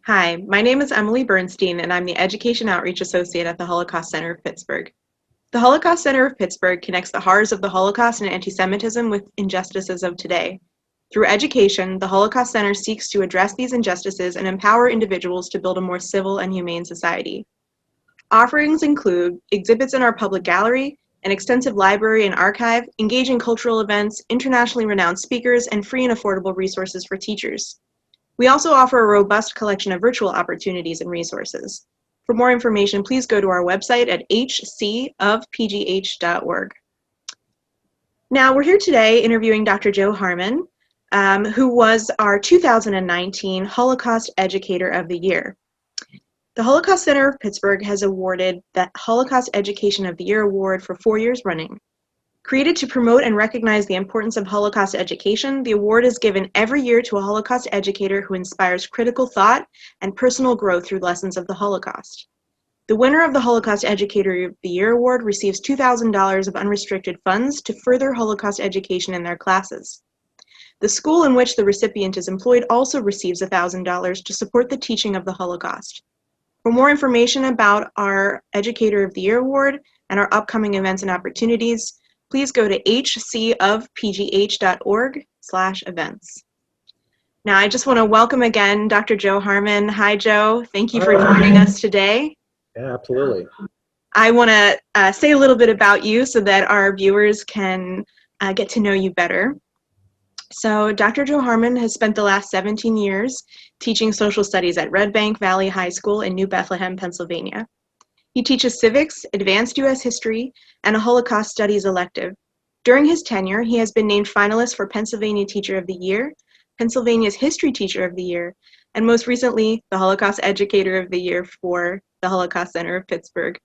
Hi, my name is Emily Bernstein, and I'm the Education Outreach Associate at the Holocaust Center of Pittsburgh. The Holocaust Center of Pittsburgh connects the horrors of the Holocaust and anti-Semitism with injustices of today. Through education, the Holocaust Center seeks to address these injustices and empower individuals to build a more civil and humane society. Offerings include exhibits in our public gallery, an extensive library and archive, engaging cultural events, internationally renowned speakers, and free and affordable resources for teachers. We also offer a robust collection of virtual opportunities and resources. For more information, please go to our website at hcofpgh.org. Now, we're here today interviewing Dr. Joe Harmon, who was our 2019 Holocaust Educator of the Year. The Holocaust Center of Pittsburgh has awarded the Holocaust Education of the Year award for 4 years running. Created to promote and recognize the importance of Holocaust education, the award is given every year to a Holocaust educator who inspires critical thought and personal growth through lessons of the Holocaust. The winner of the Holocaust Educator of the Year award receives $2,000 of unrestricted funds to further Holocaust education in their classes. The school in which the recipient is employed also receives $1,000 to support the teaching of the Holocaust. For more information about our Educator of the Year award and our upcoming events and opportunities, please go to hcofpgh.org/events. Now, I just want to welcome again Dr. Joe Harmon. Hi, Joe. Thank you for joining us today. Yeah, absolutely. I want to say a little bit about you so that our viewers can get to know you better. So, Dr. Joe Harmon has spent the last 17 years teaching social studies at Red Bank Valley High School in New Bethlehem, Pennsylvania. He teaches civics, advanced U.S. history, and a Holocaust Studies elective. During his tenure, he has been named finalist for Pennsylvania Teacher of the Year, Pennsylvania's History Teacher of the Year, and most recently, the Holocaust Educator of the Year for the Holocaust Center of Pittsburgh.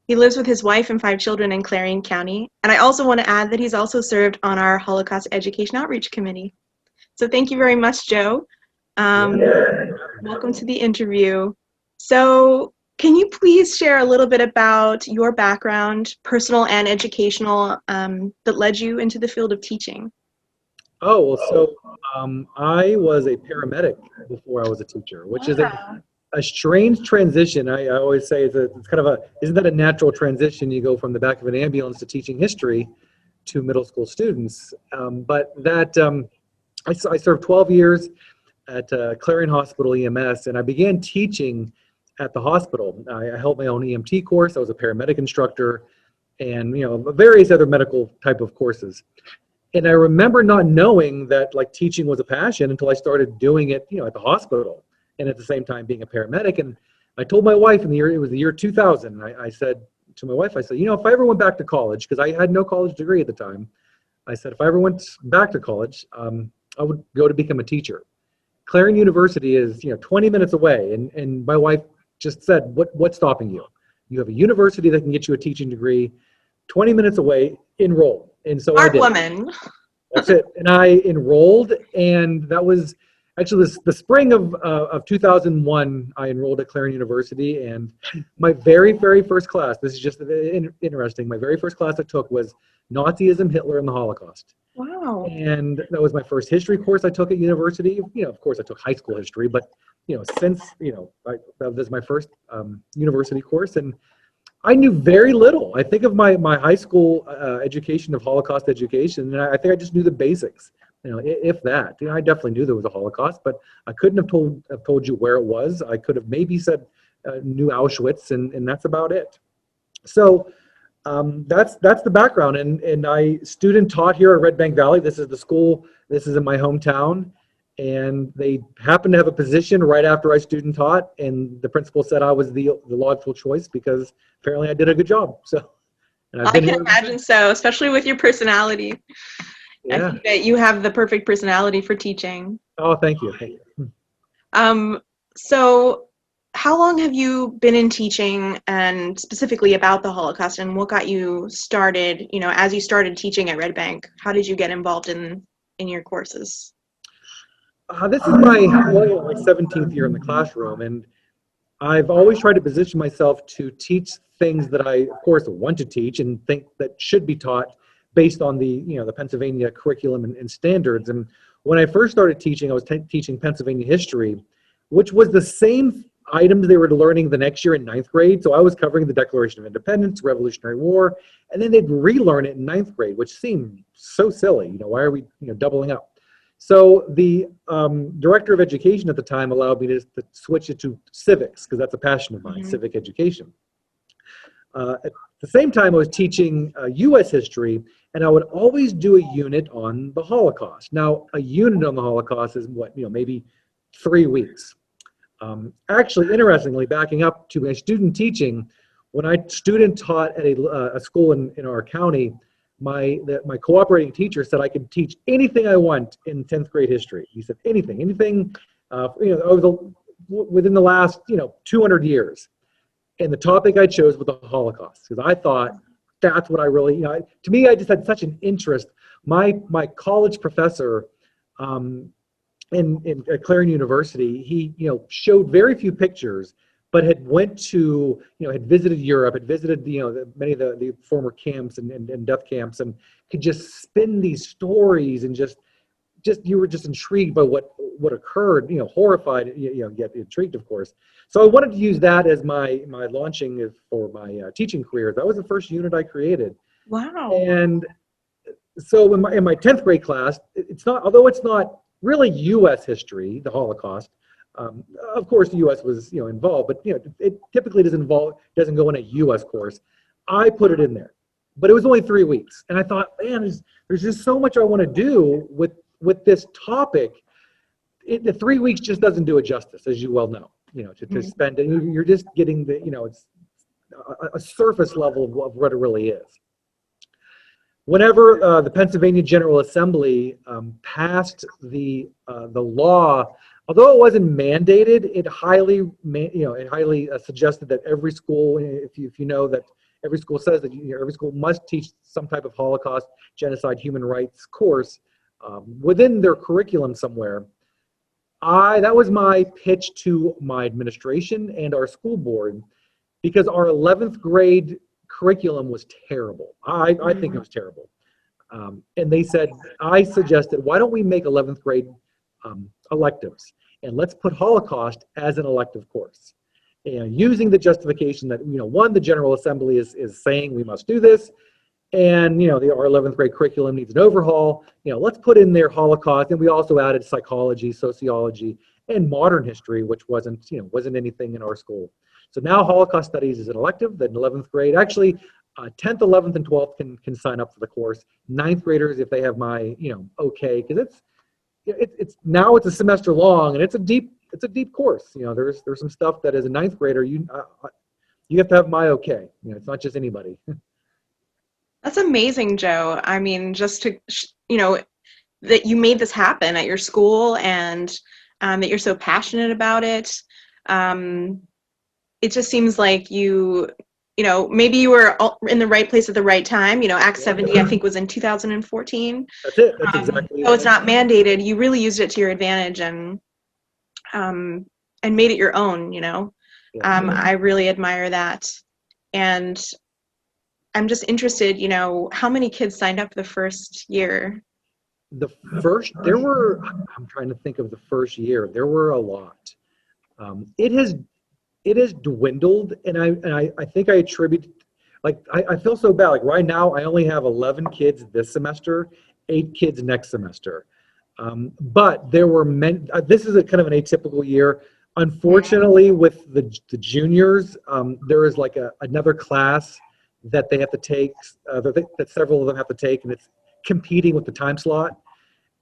He lives with his wife and 5 children in Clarion County, and I also want to add that he's also served on our Holocaust Education Outreach Committee. So thank you very much, Joe. Welcome to the interview. So, can you please share a little bit about your background, personal and educational, that led you into the field of teaching? Oh, well, so I was a paramedic before I was a teacher, which is a strange transition. I always say it's kind of isn't that a natural transition? You go from the back of an ambulance to teaching history to middle school students. But that I served 12 years at Clarion Hospital EMS, and I began teaching at the hospital. I held my own EMT course. I was a paramedic instructor, and various other medical type of courses. And I remember not knowing that teaching was a passion until I started doing it, at the hospital, and at the same time being a paramedic. And I told my wife it was the year 2000. I said to my wife, if I ever went back to college, because I had no college degree at the time, I said if I ever went back to college, I would go to become a teacher. Clarion University is 20 minutes away, and my wife just said, what's stopping you? You have a university that can get you a teaching degree, 20 minutes away, enroll. And so I did. Woman. That's it. And I enrolled, and that was actually the spring of 2001. I enrolled at Clarion University, and my very first class, this is just interesting, my very first class I took was Nazism, Hitler, and the Holocaust. Wow. And that was my first history course I took at university. Of course I took high school history, but since that was my first university course, and I knew very little. I think of my high school education of Holocaust education, and I think I just knew the basics. If that. I definitely knew there was a Holocaust, but I couldn't have told you where it was. I could have maybe said knew Auschwitz, and that's about it. So that's the background, and I student taught here at Red Bank Valley. This is the school. This is in my hometown. And they happened to have a position right after I student taught, and the principal said I was the logical choice because apparently I did a good job. So, and I can imagine so, especially with your personality. Yeah. I think that you have the perfect personality for teaching. Oh, thank you. So, how long have you been in teaching, and specifically about the Holocaust, and what got you started? As you started teaching at Red Bank, how did you get involved in your courses? This is my 17th year in the classroom, and I've always tried to position myself to teach things that I, of course, want to teach and think that should be taught based on the Pennsylvania curriculum and standards. And when I first started teaching, I was teaching Pennsylvania history, which was the same items they were learning the next year in ninth grade. So I was covering the Declaration of Independence, Revolutionary War, and then they'd relearn it in ninth grade, which seemed so silly. Why are we doubling up? So the director of education at the time allowed me to switch it to civics, because that's a passion of mine, civic education. At the same time, I was teaching U.S. history, and I would always do a unit on the Holocaust. Now, a unit on the Holocaust is what, maybe 3 weeks. Actually, interestingly, backing up to my student teaching, when I student taught at a school in our county, my cooperating teacher said I could teach anything I want in 10th grade history. He said anything, within the last 200 years. And the topic I chose was the Holocaust, because I thought that's what I really, to me, I just had such an interest. My college professor at Clarion University, he showed very few pictures, but had had visited Europe, had visited many of the former camps and death camps, and could just spin these stories, and just you were just intrigued by what occurred, horrified, yet intrigued, of course. So I wanted to use that as my launching for my teaching career. That was the first unit I created. Wow. And so in my 10th grade class, although it's not really U.S. history, the Holocaust. Of course, the U.S. was involved, but it typically doesn't go in a U.S. course. I put it in there, but it was only 3 weeks, and I thought, man, there's just so much I want to do with this topic. The 3 weeks just doesn't do it justice, as you well know. To spend it, you're just getting it's a surface level of what it really is. Whenever the Pennsylvania General Assembly passed the law, although it wasn't mandated, it highly suggested that every school, if you know that every school says that every school must teach some type of Holocaust, genocide, human rights course within their curriculum somewhere. That was my pitch to my administration and our school board, because our 11th grade curriculum was terrible. I think it was terrible. And they said, I suggested, why don't we make 11th grade electives, and let's put Holocaust as an elective course. And using the justification that, one, the General Assembly is saying we must do this, and our 11th grade curriculum needs an overhaul. Let's put in there Holocaust, and we also added psychology, sociology, and modern history, which wasn't anything in our school. So now Holocaust Studies is an elective that in 11th grade, actually 10th, 11th, and 12th can sign up for the course. 9th graders, if they have my, okay, because it's now it's a semester long, and it's a deep course. There's some stuff that as a 9th grader, you have to have my okay. It's not just anybody. That's amazing, Joe. I mean, just to, that you made this happen at your school, and that you're so passionate about it. It just seems like maybe you were in the right place at the right time. Act 70, I think, was in 2014. That's it. That's exactly it. So it's not mandated. You really used it to your advantage and made it your own, Yeah. I really admire that. And I'm just interested, how many kids signed up the first year? I'm trying to think of the first year. There were a lot. It has dwindled, and I think I attribute, I feel so bad. Like right now, I only have 11 kids this semester, 8 kids next semester. But there were many. This is a kind of an atypical year. Unfortunately, with the juniors, there is another class that they have to take, that several of them have to take, and it's competing with the time slot.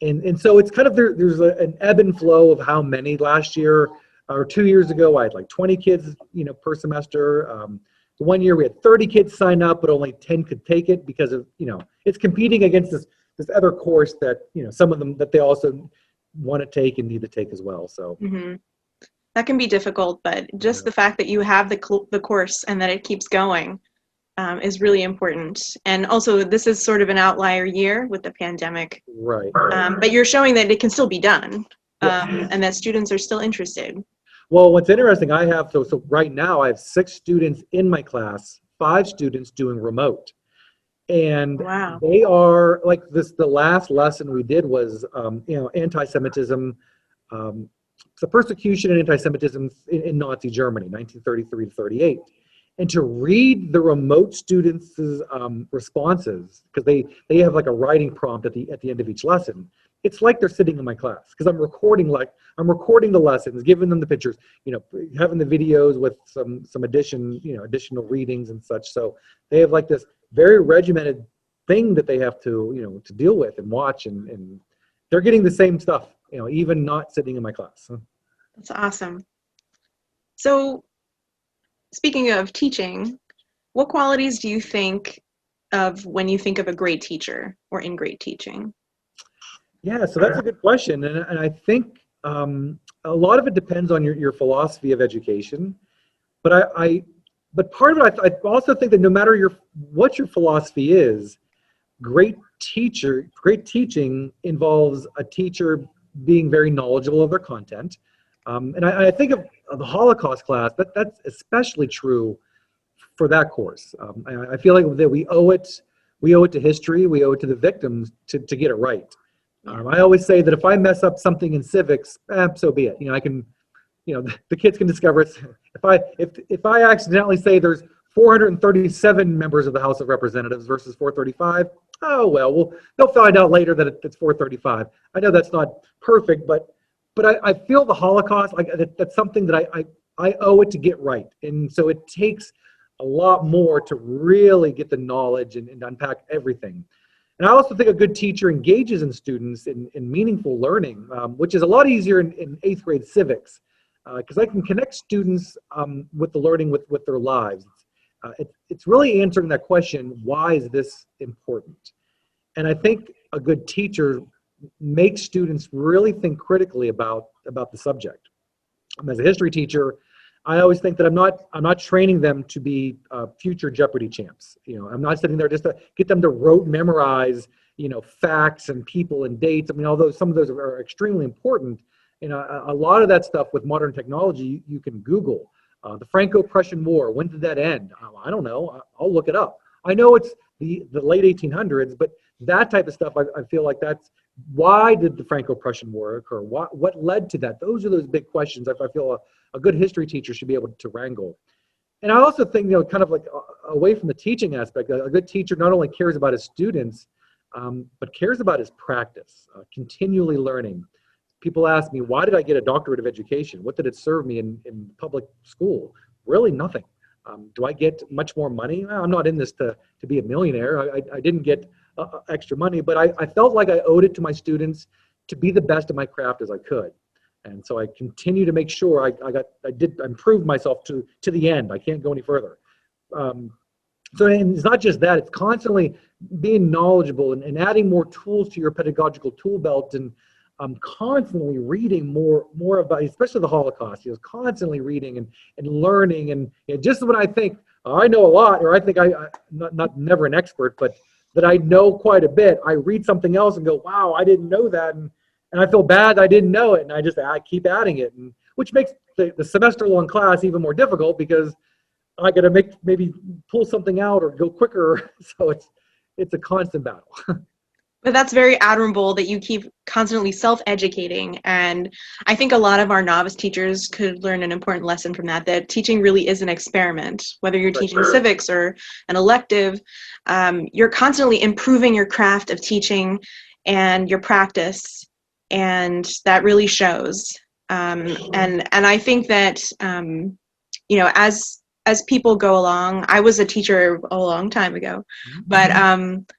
And so it's kind of there's an ebb and flow of how many. Last year or 2 years ago, I had 20 kids, per semester. One year we had 30 kids sign up, but only 10 could take it because of, it's competing against this other course that, some of them that they also want to take and need to take as well. So that can be difficult, but just the fact that you have the course and that it keeps going is really important. And also, this is sort of an outlier year with the pandemic. Right. But you're showing that it can still be done, and that students are still interested. Well, what's interesting, I have, so right now I have 6 students in my class, 5 students doing remote. And wow. They are the last lesson we did was, anti-Semitism, persecution and anti-Semitism in Nazi Germany, 1933 to 38. And to read the remote students' responses, because they have like a writing prompt at the end of each lesson. It's like they're sitting in my class, because I'm recording the lessons, giving them the pictures, having the videos with some additional readings and such. So they have like this very regimented thing that they have to to deal with and watch, and they're getting the same stuff, even not sitting in my class. That's awesome. So, speaking of teaching, what qualities do you think of when you think of a great teacher or in great teaching? Yeah, so that's a good question, and I think a lot of it depends on your philosophy of education. But but part of it, I also think that no matter what your philosophy is, great teaching involves a teacher being very knowledgeable of their content. And I think of the Holocaust class, that's especially true for that course. I feel like that we owe it to history, we owe it to the victims to get it right. I always say that if I mess up something in civics, so be it. I can, the kids can discover it. If I accidentally say there's 437 members of the House of Representatives versus 435, oh well, they'll find out later that it's 435. I know that's not perfect, but I feel the Holocaust, that's something that I owe it to get right. And so it takes a lot more to really get the knowledge and unpack everything. And I also think a good teacher engages in students in meaningful learning, which is a lot easier in 8th grade civics, because I can connect students with the learning with their lives. It's really answering that question, why is this important? And I think a good teacher makes students really think critically about the subject. As a history teacher, I always think that I'm not training them to be future Jeopardy champs. I'm not sitting there just to get them to rote memorize, facts and people and dates. I mean, although some of those are extremely important, a lot of that stuff with modern technology, you can Google. The Franco-Prussian War, when did that end? I don't know. I'll look it up. I know it's the late 1800s, but that type of stuff, I feel like that's why did the Franco-Prussian War occur? What led to that? Those are those big questions I feel a good history teacher should be able to wrangle. And I also think, kind of like away from the teaching aspect, a good teacher not only cares about his students, but cares about his practice, continually learning. People ask me, why did I get a doctorate of education? What did it serve me in public school? Really nothing. Do I get much more money? I'm not in this to be a millionaire. I didn't get extra money, but I felt like I owed it to my students to be the best at my craft as I could. And so I continue to make sure I improved myself to the end. I can't go any further. So and it's not just that, it's constantly being knowledgeable and adding more tools to your pedagogical tool belt, and constantly reading more about, especially the Holocaust, constantly reading and learning. And just when I think I know a lot, or I think I'm never an expert, but that I know quite a bit, I read something else and go, wow, I didn't know that. And I feel bad I didn't know it. And I keep adding it, and which makes the semester-long class even more difficult, because I got to maybe pull something out or go quicker. So it's a constant battle. But that's very admirable that you keep constantly self-educating, and I think a lot of our novice teachers could learn an important lesson from that teaching really is an experiment. Whether you're teaching civics or an elective, you're constantly improving your craft of teaching and your practice, and that really shows. And I think that as people go along, I was a teacher a long time ago, but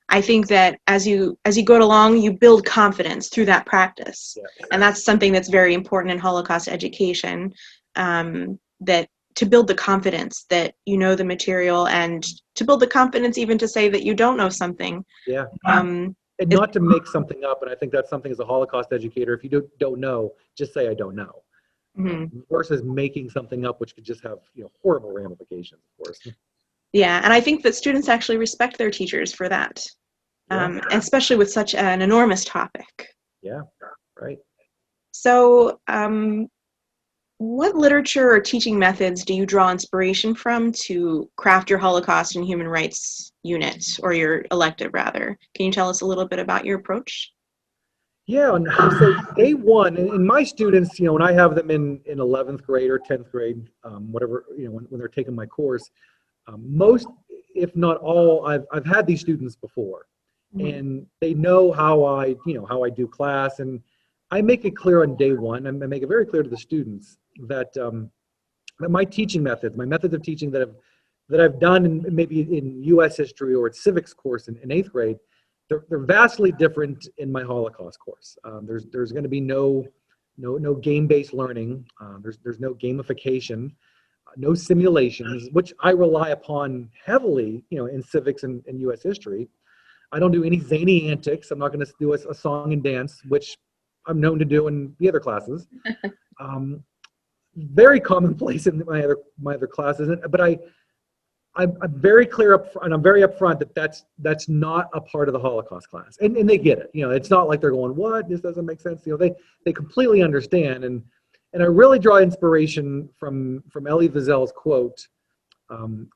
I think that as you go along, you build confidence through that practice. Yeah. And that's something that's very important in Holocaust education, that to build the confidence that you know the material, and to build the confidence even to say that you don't know something. Yeah. And not to make something up. And I think that's something as a Holocaust educator, if you don't know, just say I don't know. Mm-hmm. Versus making something up, which could just have horrible ramifications, of course. Yeah, and I think that students actually respect their teachers for that, especially with such an enormous topic. Yeah, right. So, what literature or teaching methods do you draw inspiration from to craft your Holocaust and Human Rights unit, or your elective rather? Can you tell us a little bit about your approach? Yeah, and so day one, and my students, when I have them in 11th grade or 10th grade, whatever, when they're taking my course, most, if not all, I've had these students before, Mhm. and they know how I do class, and I make it clear on day one. I make it very clear to the students that my teaching methods, my methods of teaching that I've done maybe in U.S. history or its civics course in 8th grade, they're vastly different in my Holocaust course. There's going to be no game-based learning. There's no gamification, no simulations, which I rely upon heavily, in civics and U.S. history. I don't do any zany antics. I'm not going to do a song and dance, which I'm known to do in the other classes. Um, Very commonplace in my other classes, but I'm very clear up front, and I'm very upfront that that's not a part of the Holocaust class, and they get it. It's not like they're going, "What? This doesn't make sense." They completely understand, and I really draw inspiration from Elie Wiesel's quote,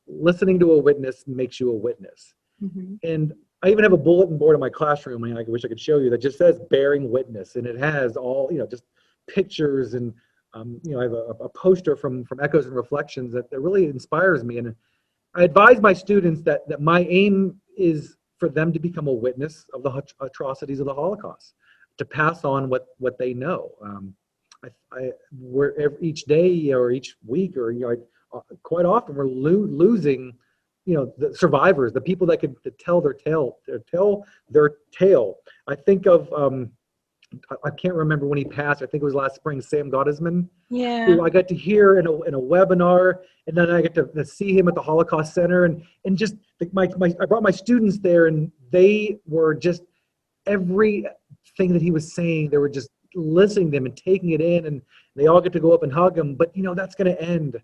"Listening to a witness makes you a witness." Mhm. And I even have a bulletin board in my classroom, and I wish I could show you, that just says "bearing witness," and it has all just pictures, and I have a poster from Echoes and Reflections that really inspires me. And I advise my students that my aim is for them to become a witness of the atrocities of the Holocaust, to pass on what they know. Each day or each week, or quite often we're losing, the survivors, the people that could tell their tale. I think of I can't remember when he passed. I think it was last spring. Sam Gottesman, Yeah. who I got to hear in a webinar, and then I get to see him at the Holocaust Center, and just I brought my students there, and they were just, everything that he was saying, they were just listening to him and taking it in, and they all get to go up and hug him. But that's going to end.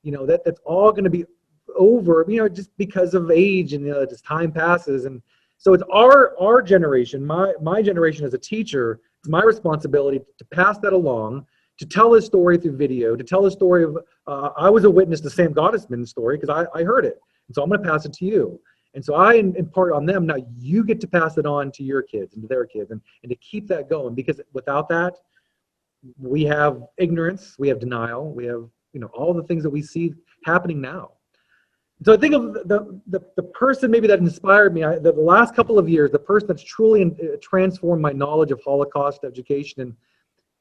That's all going to be over. Just because of age, and as time passes, and so it's our generation, my generation as a teacher. It's my responsibility to pass that along, to tell his story through video, to tell his story of, I was a witness to Sam Gottesman's story because I heard it. And so I'm going to pass it to you. And so I impart on them. Now you get to pass it on to your kids and to their kids, and to keep that going, because without that, we have ignorance, we have denial, we have, all the things that we see happening now. So I think of the person maybe that inspired me, the last couple of years, the person that's truly transformed my knowledge of Holocaust education,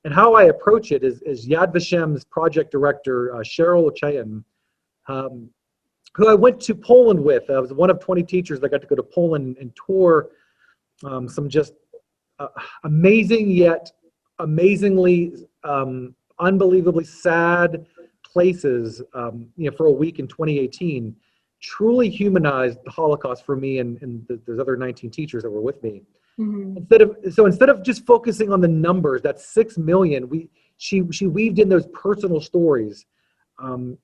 and how I approach it is Yad Vashem's project director, Cheryl Ochayan, who I went to Poland with. I was one of 20 teachers that got to go to Poland and tour some just amazing, yet amazingly, unbelievably sad places, for a week in 2018. Truly humanized the Holocaust for me, and there's other 19 teachers that were with me. Mhm. Instead of just focusing on the numbers, that's 6 million, she weaved in those personal stories. And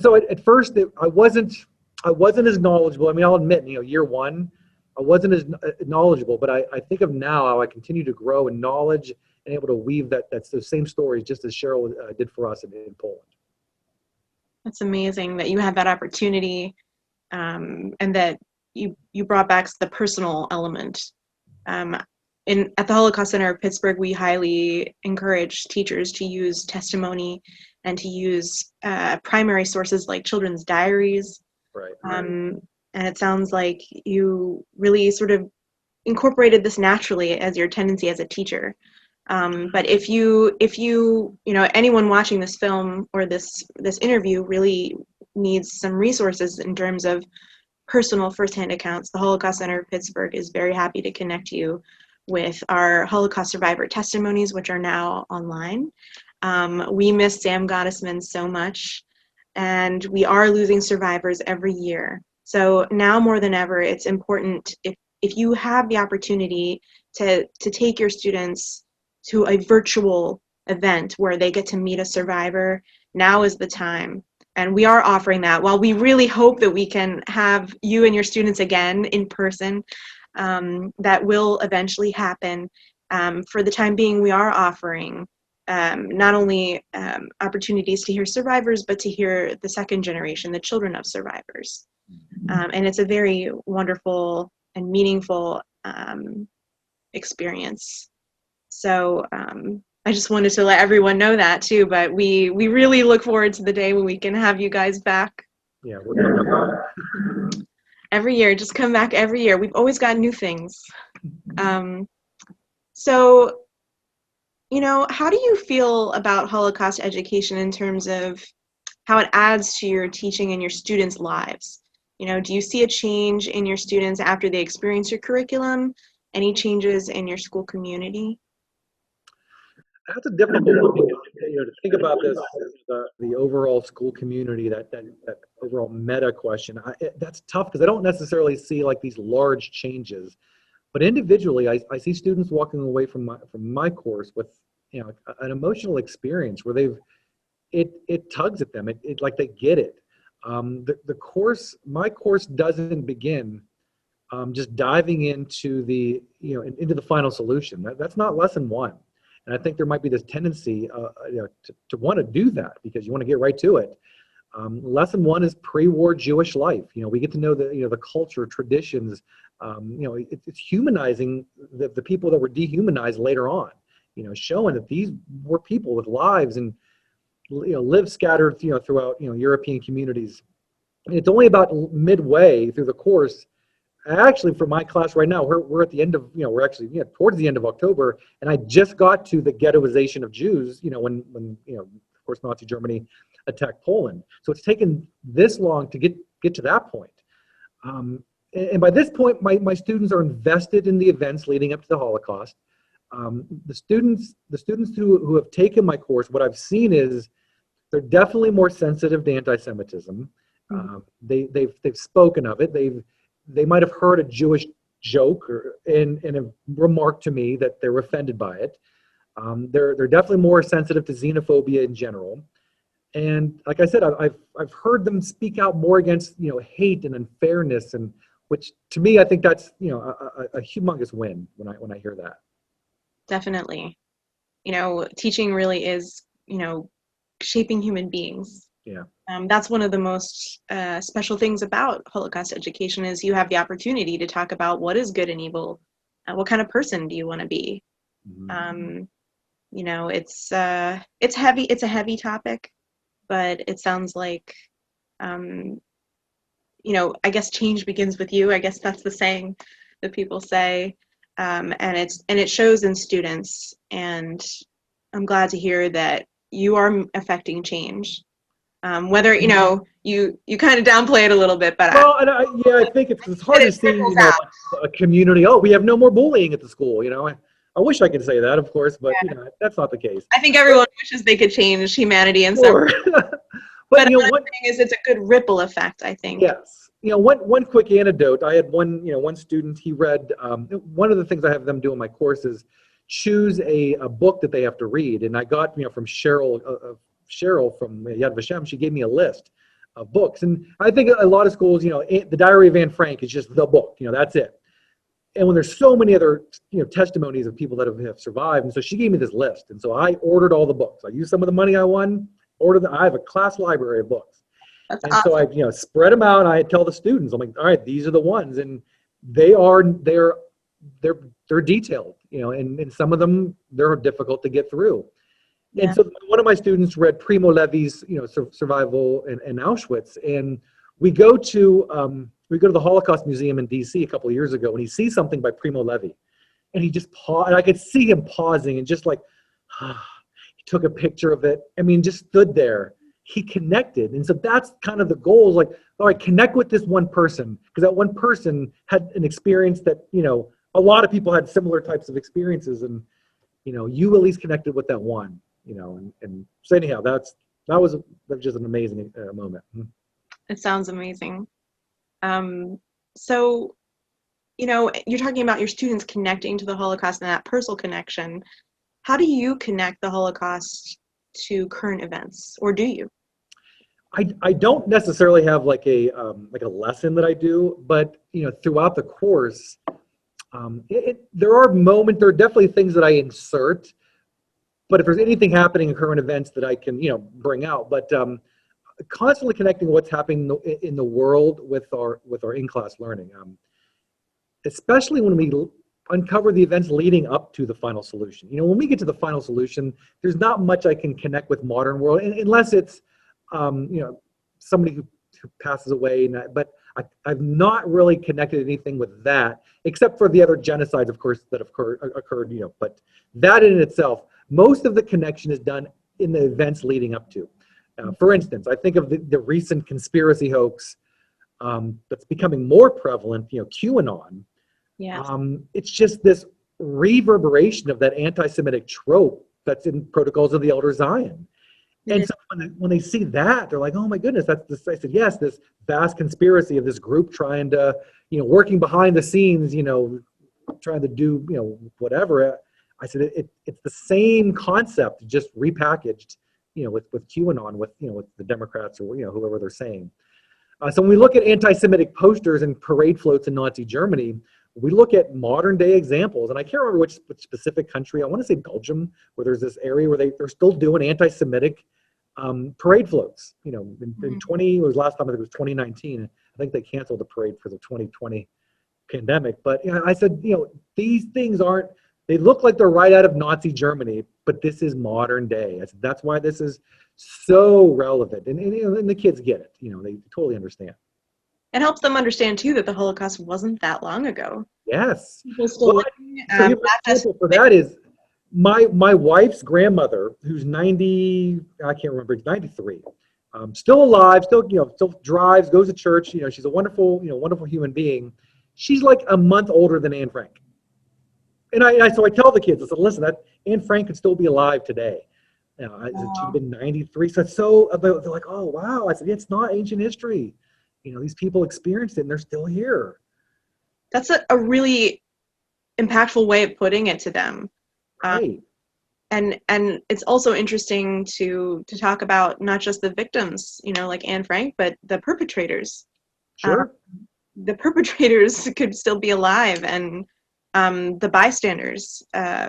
so at first I wasn't as knowledgeable. I mean, I'll admit, year one, I wasn't as knowledgeable, but I think of now how I continue to grow in knowledge and able to weave that's those same stories, just as Cheryl did for us in Poland. That's amazing that you had that opportunity, and that you brought back the personal element. Um, at the Holocaust Center of Pittsburgh, we highly encourage teachers to use testimony and to use primary sources like children's diaries. Right. And it sounds like you really sort of incorporated this naturally as your tendency as a teacher. But if anyone watching this film or this interview really needs some resources in terms of personal firsthand accounts, the Holocaust Center of Pittsburgh is very happy to connect you with our Holocaust survivor testimonies, which are now online. We miss Sam Gottesman so much, and we are losing survivors every year. So now more than ever, it's important, if you have the opportunity to take your students to a virtual event where they get to meet a survivor, now is the time. And we are offering that. While we really hope that we can have you and your students again in person, that will eventually happen. For the time being, we are offering not only opportunities to hear survivors, but to hear the second generation, the children of survivors. And it's a very wonderful and meaningful experience. So I just wanted to let everyone know that too, but we really look forward to the day when we can have you guys back. Yeah, we're coming back. Every year, just come back every year. We've always got new things. So, how do you feel about Holocaust education in terms of how it adds to your teaching and your students' lives? Do you see a change in your students after they experience your curriculum? Any changes in your school community? That's a difficult one, to think about this, the overall school community, that overall meta question. That's tough because I don't necessarily see like these large changes, but individually, I see students walking away from my course with an emotional experience where it tugs at them. It like they get it. My course doesn't begin just diving into into the final solution. That's not lesson one. And I think there might be this tendency to want to do that because you want to get right to it. Lesson one is pre-war Jewish life. We get to know the culture, traditions. It's humanizing the people that were dehumanized later on. Showing that these were people with lives and live scattered throughout European communities. And it's only about midway through the course. Actually, for my class right now, we're at the end of we're actually towards the end of October, and I just got to the ghettoization of Jews. When of course Nazi Germany attacked Poland. So it's taken this long to get to that point. And by this point, my students are invested in the events leading up to the Holocaust. The students who have taken my course, what I've seen is they're definitely more sensitive to anti-Semitism. They've spoken of it. They might have heard a Jewish joke and have remarked to me that they're offended by it. They're definitely more sensitive to xenophobia in general. And like I said, I've heard them speak out more against hate and unfairness, and which to me I think that's a humongous win when I hear that. Definitely. Teaching really is shaping human beings. Yeah. That's one of the most special things about Holocaust education is you have the opportunity to talk about what is good and evil. What kind of person do you want to be? Mm-hmm. It's heavy. It's a heavy topic, but it sounds like, I guess change begins with you. I guess that's the saying that people say, and it shows in students. And I'm glad to hear that you are affecting change. Whether you kind of downplay it a little bit, but well, and I think it's hard to see a community. Oh, we have no more bullying at the school. I wish I could say that, of course, but that's not the case. I think everyone wishes they could change humanity in sure. some. But what I'm saying is, it's a good ripple effect. I think. Yes. One quick anecdote. I had one student. He read one of the things I have them do in my course is choose a book that they have to read, and I got from Cheryl from Yad Vashem. She gave me a list of books, and I think a lot of schools, The Diary of Anne Frank is just the book. That's it. And when there's so many other testimonies of people that have survived, and so she gave me this list, and so I ordered all the books. I used some of the money I won. I have a class library of books. That's and awesome. So I spread them out, and I tell the students, I'm like, all right, these are the ones, and they're detailed, and some of them they're difficult to get through. Yeah. And so one of my students read Primo Levi's Survival in Auschwitz, and we go to the Holocaust Museum in DC a couple of years ago, and he sees something by Primo Levi, and he just paused, and I could see him pausing and just like he took a picture of it. I mean, just stood there. He connected. And so that's kind of the goal, is like, all right, connect with this one person, because that one person had an experience that, a lot of people had similar types of experiences, and, you at least connected with that one, and so anyhow, that was just an amazing moment. It sounds amazing. So, you're talking about your students connecting to the Holocaust and that personal connection. How do you connect the Holocaust to current events, or do you? I don't necessarily have like a lesson that I do, but throughout the course, there are definitely things that I insert, but if there's anything happening in current events that I can bring out, but constantly connecting what's happening in the world with our in-class learning, especially when uncover the events leading up to the final solution. When we get to the final solution, there's not much I can connect with modern world, unless it's, somebody who passes away. But I've not really connected anything with that, except for the other genocides, of course, that have occurred. But that in itself, most of the connection is done in the events leading up to. For instance, I think of the recent conspiracy hoax that's becoming more prevalent, QAnon. Yes. It's just this reverberation of that anti-Semitic trope that's in Protocols of the Elder Zion. And so when they see that, they're like, oh my goodness, that's this. I said, yes, this vast conspiracy of this group trying to, working behind the scenes, trying to do, whatever. I said, it's the same concept, just repackaged, with QAnon, with the Democrats or, whoever they're saying. So when we look at anti-Semitic posters and parade floats in Nazi Germany, we look at modern day examples, and I can't remember which specific country. I want to say Belgium, where there's this area where they're still doing anti-Semitic parade floats. In 20 was last time, I think it was 2019. I think they canceled the parade for the 2020 pandemic. But I said, these things aren't. They look like they're right out of Nazi Germany, but this is modern day. I said, that's why this is so relevant, and the kids get it. They totally understand. It helps them understand too that the Holocaust wasn't that long ago. Yes. People still living, for that is my wife's grandmother, who's 90, I can't remember, 93, still alive, still drives, goes to church. She's a wonderful, wonderful human being. She's like a month older than Anne Frank. And so I tell the kids, I said, listen, that Anne Frank could still be alive today. She's been 93. So they're like, oh, wow. I said, it's not ancient history. These people experienced it and they're still here. That's a really impactful way of putting it to them. Right. And it's also interesting to talk about not just the victims, like Anne Frank, but the perpetrators. Sure. The perpetrators could still be alive, and the bystanders,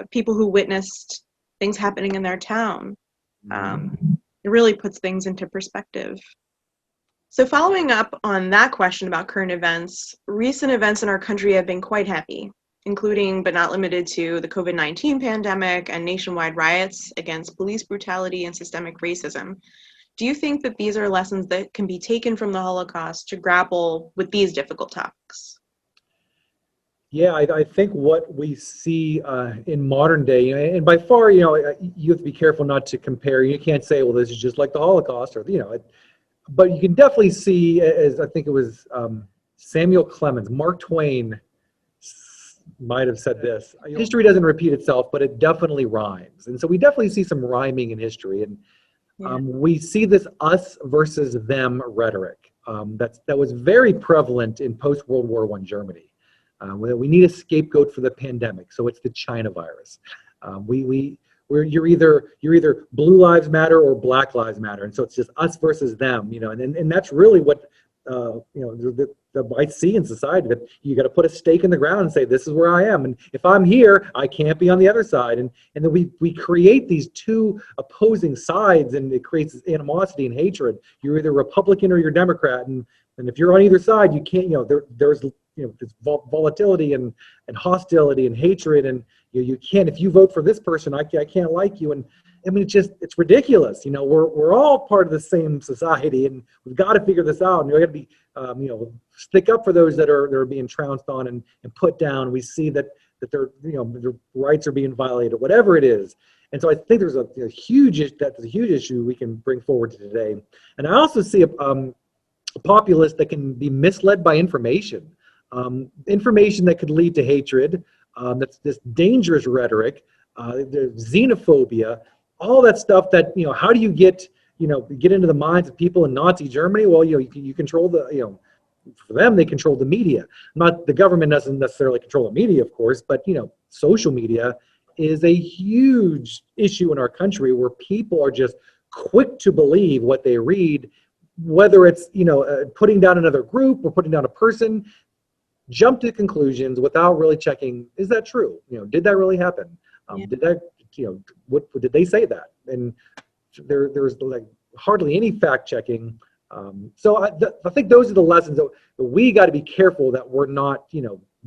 people who witnessed things happening in their town. It really puts things into perspective. So following up on that question about current events, recent events in our country have been quite heavy, including but not limited to the COVID-19 pandemic and nationwide riots against police brutality and systemic racism. Do you think that these are lessons that can be taken from the Holocaust to grapple with these difficult topics? Yeah, I think what we see in modern day, and by far, you have to be careful not to compare. You can't say, well, this is just like the Holocaust, or but you can definitely see, as I think it was Samuel Clemens, Mark Twain might have said this: history doesn't repeat itself, but it definitely rhymes. And so we definitely see some rhyming in history, and we see this us versus them rhetoric that was very prevalent in post-World War I Germany. We need a scapegoat for the pandemic, so it's the China virus. You're either Blue Lives Matter or Black Lives Matter, and so it's just us versus them, and that's really what I see in society, that you got to put a stake in the ground and say, this is where I am, and if I'm here, I can't be on the other side, and then we create these two opposing sides, and it creates this animosity and hatred. You're either Republican or you're Democrat, and if you're on either side, you can't. There's this volatility and hostility and hatred, and you can't. If you vote for this person, I can't like you, and I mean, it's ridiculous. We're all part of the same society, and we've got to figure this out. And we got to be, stick up for those that are being trounced on and put down. We see that their rights are being violated, whatever it is. And so I think there's a huge issue we can bring forward to today. And I also see a populace that can be misled by information. Information that could lead to hatred, that's this dangerous rhetoric, the xenophobia, all that stuff that, how do you get into the minds of people in Nazi Germany? Well, you control for them, they control the media. Not the government doesn't necessarily control the media, of course, but, social media is a huge issue in our country where people are just quick to believe what they read, whether it's, putting down another group or putting down a person. Jump to conclusions without really checking, is that true? Did that really happen? Did that, what did they say that? And there's like hardly any fact checking. So I think those are the lessons that we got to be careful that we're not,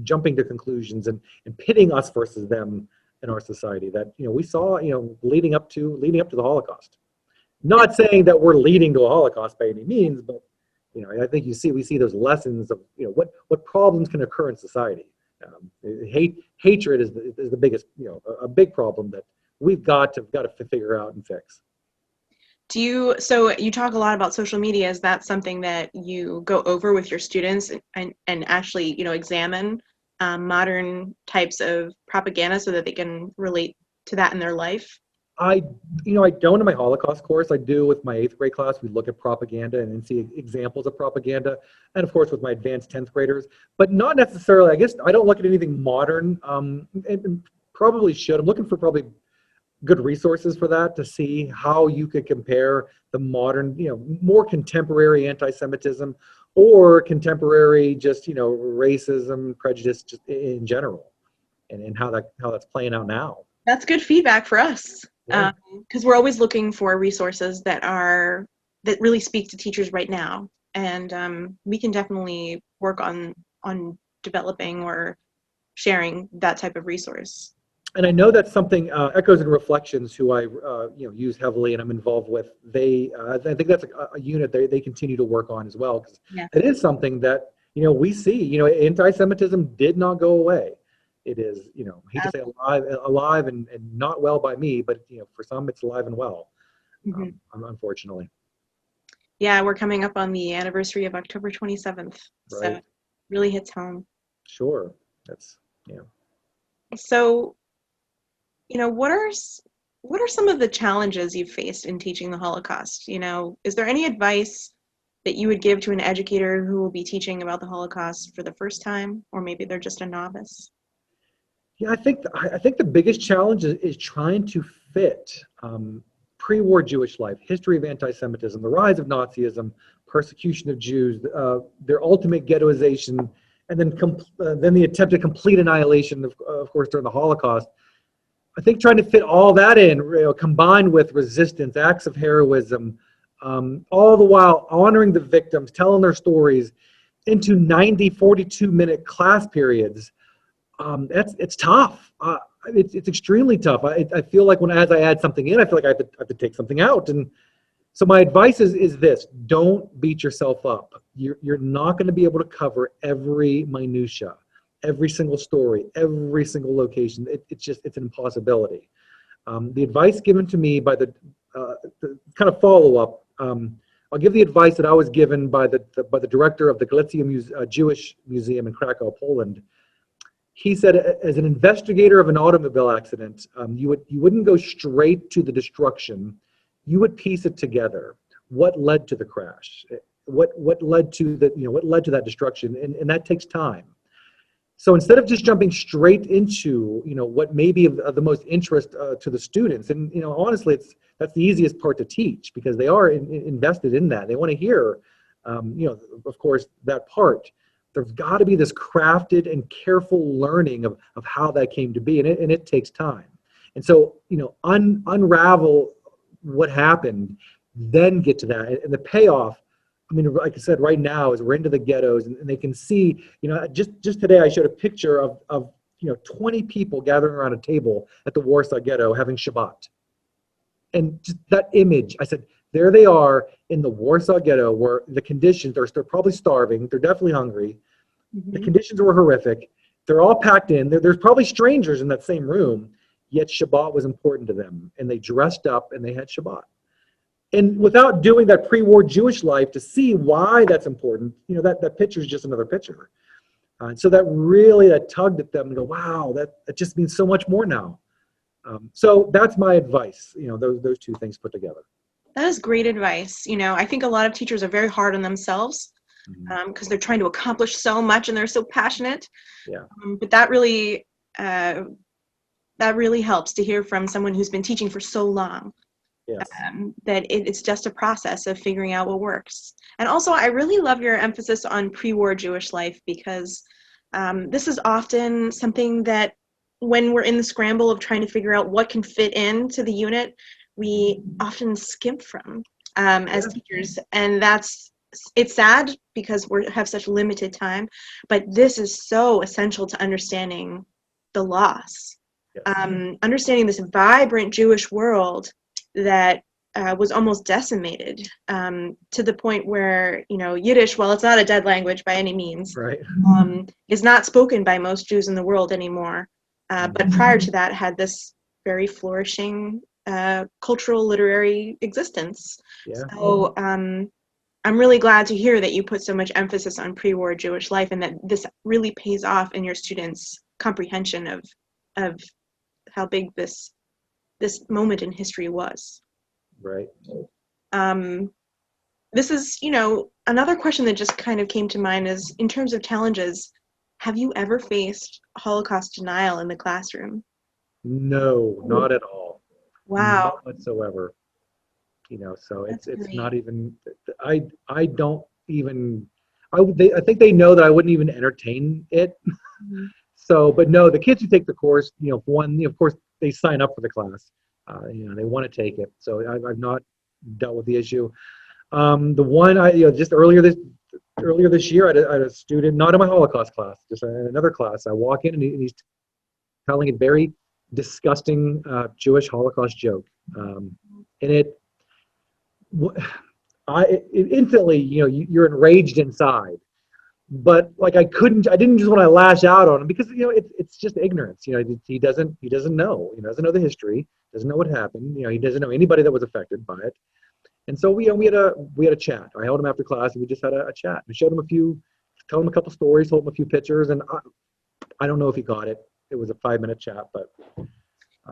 jumping to conclusions and pitting us versus them in our society that we saw leading up to the Holocaust. Not saying that we're leading to a Holocaust by any means, but I think we see those lessons of what problems can occur in society. Hatred is the biggest, a big problem that we've got to figure out and fix. So you talk a lot about social media. Is that something that you go over with your students and actually, examine modern types of propaganda so that they can relate to that in their life? I don't in my Holocaust course. I do with my 8th grade class. We look at propaganda and see examples of propaganda, and of course with my advanced 10th graders. But not necessarily. I guess I don't look at anything modern. And probably should. I'm looking for probably good resources for that to see how you could compare the modern, more contemporary anti-Semitism or contemporary just racism, prejudice just in general, and how that's playing out now. That's good feedback for us. Yeah. Because we're always looking for resources that really speak to teachers right now, and we can definitely work on developing or sharing that type of resource. And I know that's something Echoes and Reflections, who I use heavily and I'm involved with. I think that's a unit they continue to work on as well, because it is something that we see. Anti-Semitism did not go away. It is, I hate to say alive and not well by me, but for some it's alive and well, unfortunately. Yeah, we're coming up on the anniversary of October 27th, right. So it really hits home. Sure, that's So, what are some of the challenges you've faced in teaching the Holocaust? Is there any advice that you would give to an educator who will be teaching about the Holocaust for the first time, or maybe they're just a novice? Yeah, I think the biggest challenge is trying to fit pre-war Jewish life, history of anti-Semitism, the rise of Nazism, persecution of Jews, their ultimate ghettoization, and then the attempted complete annihilation, of course, during the Holocaust. I think trying to fit all that in, combined with resistance, acts of heroism, all the while honoring the victims, telling their stories into 90, 42-minute class periods. It's tough. It's extremely tough. I feel like as I add something in, I feel like I have to take something out. And so my advice is this: don't beat yourself up. You're not going to be able to cover every minutia, every single story, every single location. It's an impossibility. The advice given to me by the kind of follow-up, I'll give the advice that I was given by the director of the Galicia Jewish Museum in Krakow, Poland. He said, as an investigator of an automobile accident, you wouldn't go straight to the destruction. You would piece it together. What led to the crash? What led to that destruction? And that takes time. So instead of just jumping straight into what may be of the most interest to the students, and honestly, that's the easiest part to teach, because they are invested in that. They want to hear, of course, that part. There's got to be this crafted and careful learning of how that came to be, and it takes time. And so, unravel what happened, then get to that. And the payoff, I mean, like I said, right now is we're into the ghettos, and they can see, just today I showed a picture of 20 people gathering around a table at the Warsaw Ghetto having Shabbat. And just that image, I said, there they are in the Warsaw Ghetto, where the conditions, they're probably starving, they're definitely hungry. Mm-hmm. The conditions were horrific. They're all packed in. There's probably strangers in that same room, yet Shabbat was important to them. And they dressed up and they had Shabbat. And without doing that pre-war Jewish life to see why that's important, that picture is just another picture. So that tugged at them and go, wow, that just means so much more now. So that's my advice, those two things put together. That is great advice. I think a lot of teachers are very hard on themselves because they're trying to accomplish so much and they're so passionate. Yeah. But that really helps to hear from someone who's been teaching for so long. Yes. That it's just a process of figuring out what works. And also, I really love your emphasis on pre-war Jewish life, because this is often something that when we're in the scramble of trying to figure out what can fit into the unit, we often skip from as teachers. And that's it's sad because we have such limited time, but this is so essential to understanding the loss. Yes. Understanding this vibrant Jewish world that was almost decimated, to the point where, Yiddish, while it's not a dead language by any means, Right. is not spoken by most Jews in the world anymore. But prior to that, had this very flourishing cultural, literary existence. Yeah. So I'm really glad to hear that you put so much emphasis on pre-war Jewish life, and that this really pays off in your students' comprehension of how big this moment in history was. Right. This is, another question that just kind of came to mind is, in terms of challenges, have you ever faced Holocaust denial in the classroom? No, not at all. Wow. Not whatsoever. So That's it's great. not even, I don't even, I think they know that I wouldn't even entertain it. Mhm. So, but no, the kids who take the course, one, of course, they sign up for the class. They want to take it. So I've not dealt with the issue. The one just earlier this year, I had a student, not in my Holocaust class, just in another class. I walk in and he's telling a very disgusting Jewish Holocaust joke, and instantly, you're enraged inside. But like I didn't just want to lash out on him because it's just ignorance. He doesn't know. He doesn't know the history. Doesn't know what happened. He doesn't know anybody that was affected by it. And so we had a chat. I held him after class and we just had a chat. I showed him told him a couple stories, told him a few pictures, and I don't know if he got it. It was a 5-minute chat, but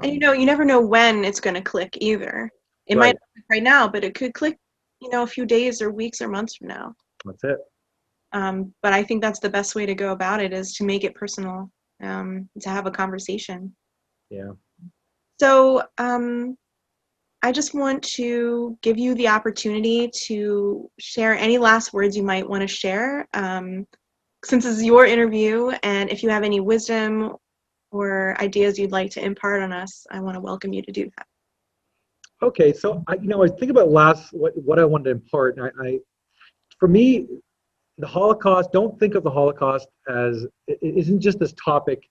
And you never know when it's going to click either. It might right. not click right now, but it could click, a few days or weeks or months from now. That's it. But I think that's the best way to go about it, is to make it personal, to have a conversation. Yeah. So I just want to give you the opportunity to share any last words you might want to share, since this is your interview, and if you have any wisdom or ideas you'd like to impart on us, I want to welcome you to do that. Okay. So I think about what I wanted to impart. And for me, the Holocaust. Don't think of the Holocaust as it isn't just this topic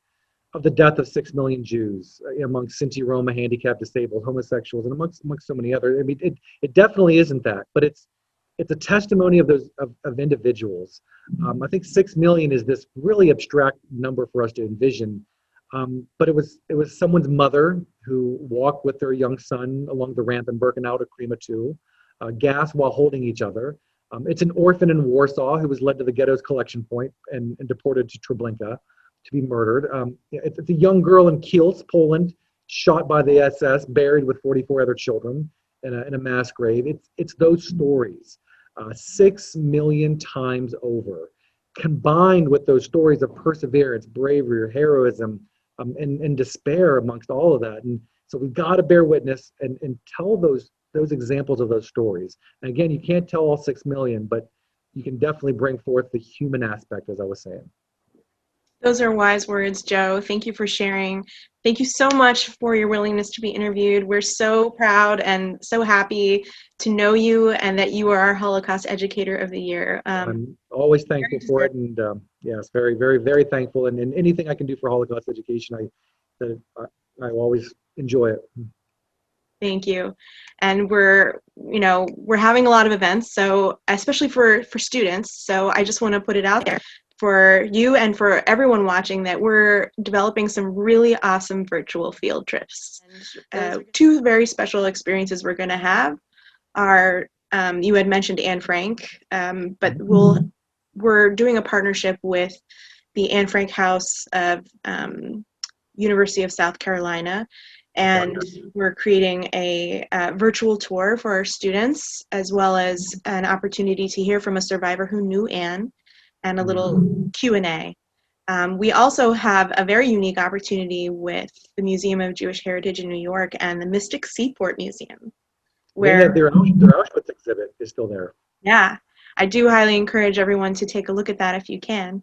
of the death of 6 million Jews among Sinti, Roma, handicapped, disabled, homosexuals, and amongst so many others. I mean, it definitely isn't that, but it's a testimony of those of individuals. I think 6 million is this really abstract number for us to envision, but it was someone's mother who walked with their young son along the ramp in Birkenau to Krema 2, gasped while holding each other. It's an orphan in Warsaw who was led to the ghetto's collection point and deported to Treblinka to be murdered. It's a young girl in Kielce, Poland, shot by the SS, buried with 44 other children in a mass grave. It's those stories, 6 million times over, combined with those stories of perseverance, bravery, heroism, and despair amongst all of that. And so we've got to bear witness and tell those examples of those stories. And again, you can't tell all 6 million, but you can definitely bring forth the human aspect, as I was saying. Those are wise words, Joe. Thank you for sharing. Thank you so much for your willingness to be interviewed. We're so proud and so happy to know you, and that you are our Holocaust Educator of the Year. I'm always thankful for it, and yes, very, very, very thankful. And anything I can do for Holocaust education, I always enjoy it. Thank you. And we're having a lot of events, so especially for students. So I just want to put it out there for you and for everyone watching that we're developing some really awesome virtual field trips. And, 2 very special experiences we're going to have are, you had mentioned Anne Frank, but we're doing a partnership with the Anne Frank House of University of South Carolina, and we're creating a virtual tour for our students, as well as an opportunity to hear from a survivor who knew Anne, and a little Q&A. We also have a very unique opportunity with the Museum of Jewish Heritage in New York and the Mystic Seaport Museum, where their Auschwitz exhibit is still there. Yeah, I do highly encourage everyone to take a look at that if you can.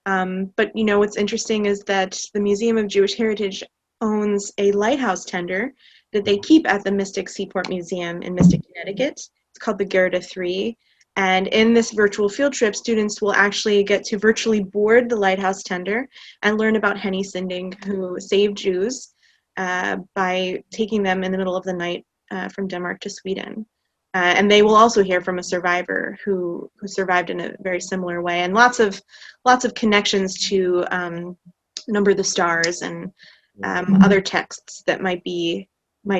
But what's interesting is that the Museum of Jewish Heritage owns a lighthouse tender that they keep at the Mystic Seaport Museum in Mystic, Connecticut. It's called the Gerda 3. And in this virtual field trip, students will actually get to virtually board the lighthouse tender and learn about Henny Sinding, who saved Jews by taking them in the middle of the night from Denmark to Sweden. And they will also hear from a survivor who survived in a very similar way, and lots of connections to Number the Stars and other texts that might be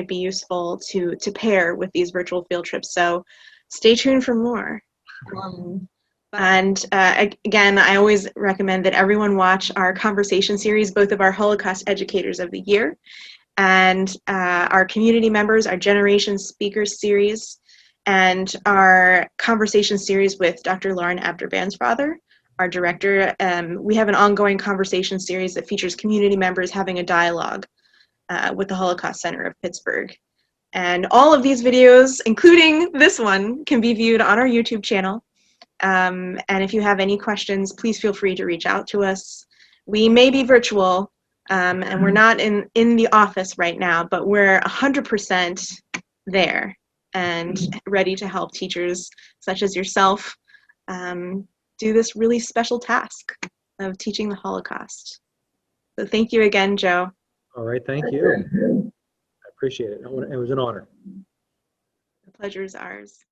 useful to pair with these virtual field trips. So stay tuned for more. And again, I always recommend that everyone watch our conversation series, both of our Holocaust Educators of the Year and our community members, our Generation Speakers series, and our conversation series with Dr. Lauren Abder-Bansfather, our director. We have an ongoing conversation series that features community members having a dialogue with the Holocaust Center of Pittsburgh. And all of these videos, including this one, can be viewed on our YouTube channel. And if you have any questions, please feel free to reach out to us. We may be virtual, and we're not in the office right now, but we're 100% there and ready to help teachers such as yourself do this really special task of teaching the Holocaust. So thank you again, Joe. All right, thank you. I appreciate it. It was an honor. The pleasure is ours.